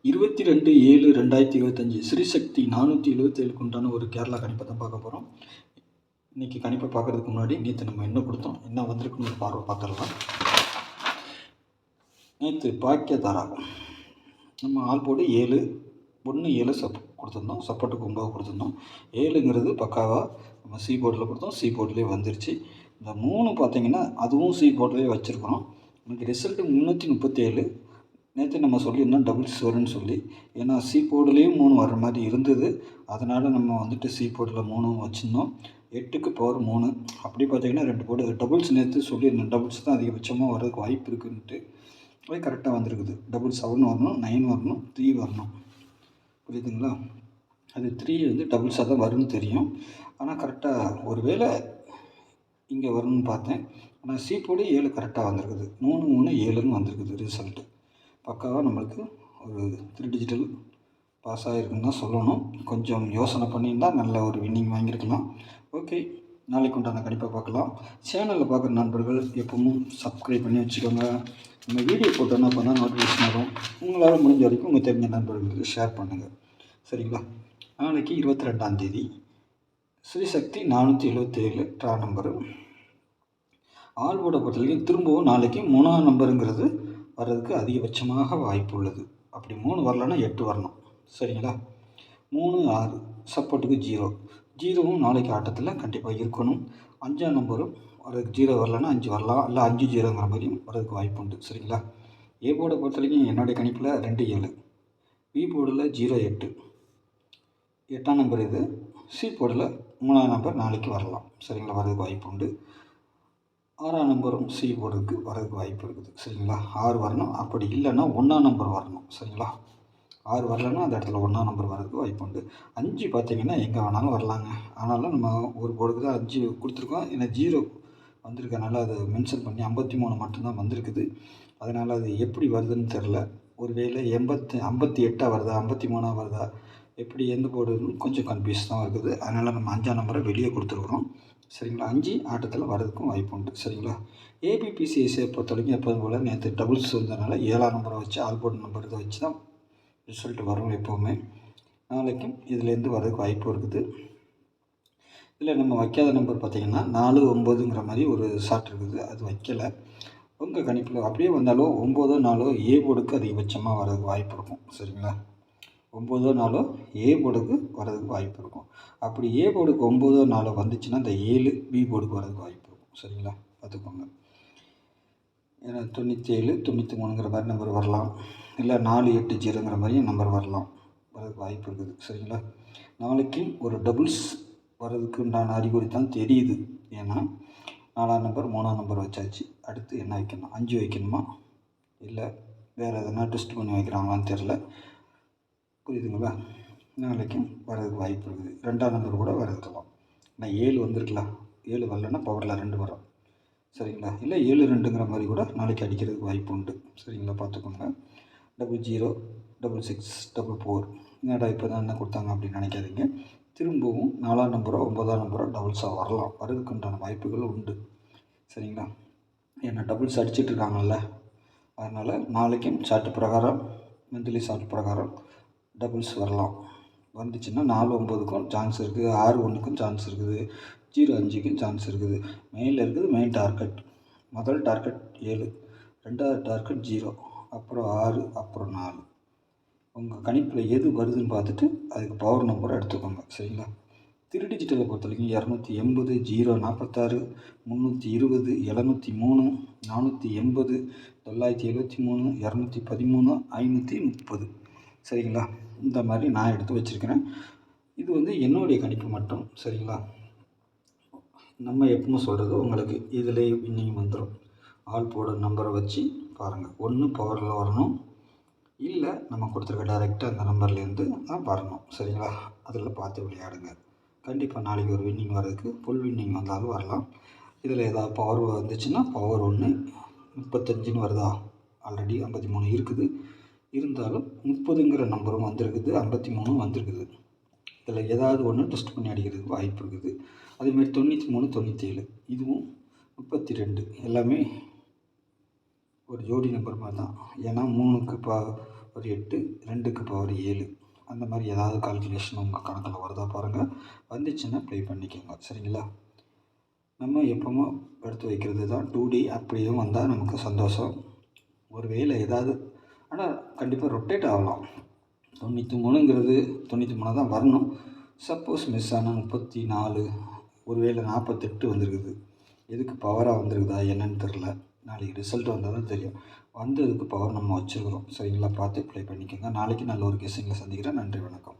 22/7/2025 ஸ்ரீசக்தி 477க்கு உண்டான ஒரு கேரளா கணிப்பை தான் பார்க்க போகிறோம். இன்றைக்கி கணிப்பை பார்க்குறதுக்கு முன்னாடி நேற்று நம்ம என்ன கொடுத்தோம், என்ன வந்திருக்குன்னு ஒரு பார்வை பார்த்துடலாம். நேற்று பாக்கியதாரா நம்ம ஆள் போட்டு 7 கொடுத்துருந்தோம். சப்போர்ட்டுக்கு 9 கொடுத்துருந்தோம். 7ங்கிறது பக்காவாக நம்ம சி போர்டில் கொடுத்தோம். சி போர்ட்லேயே வந்துருச்சு. இந்த 3 பார்த்திங்கன்னா அதுவும் சி போர்ட்லேயே வச்சுருக்குறோம். இன்றைக்கி ரிசல்ட்டு 337. நேற்று நம்ம சொல்லியிருந்தோம் டபுள்ஸ் வரும்னு சொல்லி. ஏன்னா சி போர்டுலேயும் 3 வர்ற மாதிரி இருந்தது. அதனால் நம்ம வந்துட்டு சி போர்டில் 3 வச்சுருந்தோம். 8க்கு பவர் 3. அப்படி பார்த்திங்கன்னா 2 போர்டு டபுள்ஸ் நேற்று சொல்லியிருந்தோம். டபுள்ஸ் தான் அதிகபட்சமாக வர்றதுக்கு வாய்ப்பு இருக்குன்ட்டு. அது கரெக்டாக வந்திருக்குது. 7 வரணும், 9 வரணும், 3 வரணும். புரியுதுங்களா? அது 3 வந்து டபுள்ஸாக தான் வரும்னு தெரியும். ஆனால் கரெக்டாக ஒரு வேளை இங்கே வரும்னு பார்த்தேன். ஆனால் சி போர்டு 7 கரெக்டாக வந்திருக்குது. 3 3 7ன்னு வந்திருக்குது ரிசல்ட்டு. பக்காவாக நம்மளுக்கு ஒரு 3 டிஜிட்டல் பாஸ் ஆகிருக்குன்னு தான் சொல்லணும். கொஞ்சம் யோசனை பண்ணியிருந்தால் நல்ல ஒரு வின்னிங் வாங்கியிருக்கலாம். ஓகே, நாளைக்கு உண்டான கண்டிப்பாக பார்க்கலாம். சேனலில் பார்க்குற நண்பர்கள் எப்பவும் சப்ஸ்கிரைப் பண்ணி வச்சுக்கோங்க. நம்ம வீடியோ போட்டோன்னா அப்போ தான் நோட்டிஃபிகேஷன் வரும். உங்களால் முடிஞ்ச வரைக்கும் உங்கள் தெரிஞ்ச நண்பர்களுக்கு ஷேர் பண்ணுங்கள். சரிங்களா? நாளைக்கு 22ஆம் தேதி ஸ்ரீசக்தி 477 ட்ரா நம்பரு. ஆள்வோட பொறுத்தவரைக்கும் திரும்பவும் நாளைக்கு 3ஆம் நம்பருங்கிறது வர்றதுக்கு அதிகபட்சமாக வாய்ப்பு உள்ளது. அப்படி 3 வரலன்னா 8 வரணும். சரிங்களா? 3 6 சப்போர்ட்டுக்கு 0வும் நாளைக்கு ஆட்டத்தில் கண்டிப்பாக இருக்கணும். 5ஆம் நம்பரும் வர்றதுக்கு 0 வரலன்னா 5 வரலாம். இல்லை 5 0ங்கிற மாதிரியும் வர்றதுக்கு வாய்ப்பு உண்டு. சரிங்களா? ஏ போர்டை பொறுத்த வரைக்கும் என்னுடைய கணிப்பில் 2 7, பி போர்டில் 0 8, 8ஆம் நம்பர் இது. சி போர்டில் 3ஆம் நம்பர் நாளைக்கு வரலாம். சரிங்களா? வர்றதுக்கு வாய்ப்பு உண்டு. 6ஆம் நம்பரும் சி போர்டுக்கு வரதுக்கு வாய்ப்பு இருக்குது. சரிங்களா? 6 வரணும். அப்படி இல்லைன்னா 1ஆம் நம்பர் வரணும். சரிங்களா? 6 வரலன்னா அந்த இடத்துல 1ஆம் நம்பர் வரதுக்கு வாய்ப்பு உண்டு. 5 பார்த்திங்கன்னா எங்கே வேணாலும் வரலாங்க. ஆனாலும் நம்ம ஒரு போர்டுக்கு தான் 5 கொடுத்துருக்கோம். ஏன்னா 0 வந்திருக்கனால அதை மென்ஷன் பண்ணி 53 மட்டும்தான் வந்திருக்குது. அதனால் அது எப்படி வருதுன்னு தெரில. ஒரு வேளை 58 வருதா, 53 வருதா, எப்படி எந்த போர்டுன்னு கொஞ்சம் கன்ஃபியூஸ் தான் இருக்குது. அதனால் நம்ம 5ஆம் நம்பரை வெளியே கொடுத்துருக்குறோம். சரிங்களா? 5 ஆட்டத்தில் வரதுக்கும் வாய்ப்பு உண்டு. சரிங்களா? ஏபிபிசிஎஸ்ஐ பொறுத்த வரைக்கும் எப்போதும் போல் நேற்று டபுள்ஸ் வந்ததுனால 7ஆம் நம்பரை வச்சு ஆல்போர்ட் நம்பர் இதை வச்சு தான் ரிசல்ட் வரும் எப்போவுமே. நாளைக்கும் இதுலேருந்து வரதுக்கு வாய்ப்பு இருக்குது. இதில் நம்ம வைக்காத நம்பர் பார்த்திங்கன்னா 4 9ங்கிற மாதிரி ஒரு ஷார்ட் இருக்குது. அது வைக்கலை. உங்கள் கணிப்பில் அப்படியே வந்தாலும் 9 4 ஏ போர்டுக்கு அதிகபட்சமாக வரதுக்கு வாய்ப்பு இருக்கும். சரிங்களா? 9 4 ஏ போர்டுக்கு வரதுக்கு வாய்ப்பு இருக்கும். அப்படி ஏ போர்டுக்கு 9 4 வந்துச்சுன்னா இந்த 7 பி போர்டுக்கு வரதுக்கு வாய்ப்பு இருக்கும். சரிங்களா? பார்த்துக்கோங்க. ஏன்னா 97 93ங்கிற மாதிரி நம்பர் வரலாம். இல்லை 4 8 0ங்கிற மாதிரியும் நம்பர் வரதுக்கு வாய்ப்பு இருக்குது. சரிங்களா? நாளைக்கு ஒரு டபுள்ஸ் வரதுக்கு உண்டான அறிகுறி தான் தெரியுது. ஏன்னா 4ஆம் நம்பர் 3ஆம் நம்பர் வச்சாச்சு. அடுத்து என்ன வைக்கணும்? 5 வைக்கணுமா, இல்லை வேறு எதனா டெஸ்ட் பண்ணி வைக்கிறாங்களான்னு தெரில. புரியுதுங்களா? நாளைக்கும் வரதுக்கு வாய்ப்பு இருக்குது. 2ஆம் நம்பர் கூட வரதுக்கலாம். ஆனால் 7 வந்திருக்கலாம். 7 வரலன்னா பவரில் 2 வரும். சரிங்களா? இல்லை 7 2ங்கிற மாதிரி கூட நாளைக்கு அடிக்கிறதுக்கு வாய்ப்பு உண்டு. சரிங்களா? பார்த்துக்கோங்க. 00 66 44 என்னடா இப்போ தான் என்ன கொடுத்தாங்க அப்படின்னு நினைக்காதீங்க. திரும்பவும் 4ஆம் நம்பரோ 9ஆம் நம்பரோ டபுள்ஸாக வரலாம். வரதுக்கு உண்டான வாய்ப்புகள் உண்டு. சரிங்களா? ஏன்னா டபுள்ஸ் அடிச்சிட்ருக்காங்கல்ல. அதனால் நாளைக்கும் சார்ட்டு பிரகாரம், மந்த்லி சார்ட் பிரகாரம் டபுள்ஸ் வரலாம். வந்துச்சுன்னா 4 9க்கும் சான்ஸ் இருக்குது, 6 1க்கும் சான்ஸ் இருக்குது, 0 5க்கும் சான்ஸ் இருக்குது. மெயினில் இருக்குது மெயின் டார்கெட். முதல் டார்கெட் 7, 2வது டார்கெட் 0, அப்புறம் 6, அப்புறம் 4. உங்கள் கணிப்பில் எது வருதுன்னு பார்த்துட்டு அதுக்கு பவர் நம்பரை எடுத்துக்கோங்க. சரிங்களா? 3 டிஜிட்டலை பொறுத்த வரைக்கும் 280 0 46 320 703 480 973 213 530. சரிங்களா? இந்த மாதிரி நான் எடுத்து வச்சுருக்கிறேன். இது வந்து என்னுடைய கணிப்பு மட்டும். சரிங்களா? நம்ம எப்பவும் சொல்கிறது உங்களுக்கு இதில் வின்னிங் வந்துடும். ஆல் போட நம்பரை வச்சு பாருங்கள். ஒன்று பவரில் வரணும், இல்லை நம்ம கொடுத்துருக்க டைரெக்டாக அந்த நம்பர்லேருந்து தான் வரணும். சரிங்களா? அதில் பார்த்து விளையாடுங்க. கண்டிப்பாக நாளைக்கு ஒரு வின்னிங் வர்றதுக்கு ஃபுல் வின்னிங் வந்தாலும் வரலாம். இதில் ஏதாவது பவர் வந்துச்சுன்னா பவர் 1 35ன்னு வருதா, ஆல்ரெடி 53 இருக்குது. இருந்தாலும் 30ங்கிற நம்பரும் வந்திருக்குது, 53 வந்திருக்குது. இதில் ஏதாவது ஒன்று டெஸ்ட் பண்ணி அடிக்கிறதுக்கு வாய்ப்பு இருக்குது. அதேமாதிரி 93 97 இதுவும் 32 எல்லாமே ஒரு ஜோடி நம்பர் மாதிரி தான். ஏன்னா 3க்கு ஒரு 8, 2க்கு பவர் 7 அந்த மாதிரி ஏதாவது கால்குலேஷன் உங்கள் கணக்கில் வருதா பாருங்கள். வந்துச்சுன்னா ப்ளே பண்ணிக்கோங்க. சரிங்களா? நம்ம எப்போவுமே எடுத்து வைக்கிறது தான் 2D. அப்படியும் வந்தால் நமக்கு சந்தோஷம். ஒரு வேளை ஏதாவது ஆனால் கண்டிப்பாக ரொட்டேட் ஆகலாம். 93ங்கிறது 93 தான் வரணும். சப்போஸ் மிஸ் ஆனால் 34, ஒரு வேளை 48 வந்திருக்குது. எதுக்கு பவராக வந்திருக்குதா என்னன்னு தெரில. நாளைக்கு ரிசல்ட் வந்தால் தான் தெரியும். வந்ததுக்கு பவர் நம்ம வச்சுருக்குறோம். சரிங்களா? பார்த்து ப்ளே பண்ணிக்கோங்க. நாளைக்கு நல்ல ஒரு கெஸ்ஸிங்கில் சந்திக்கிறேன். நன்றி, வணக்கம்.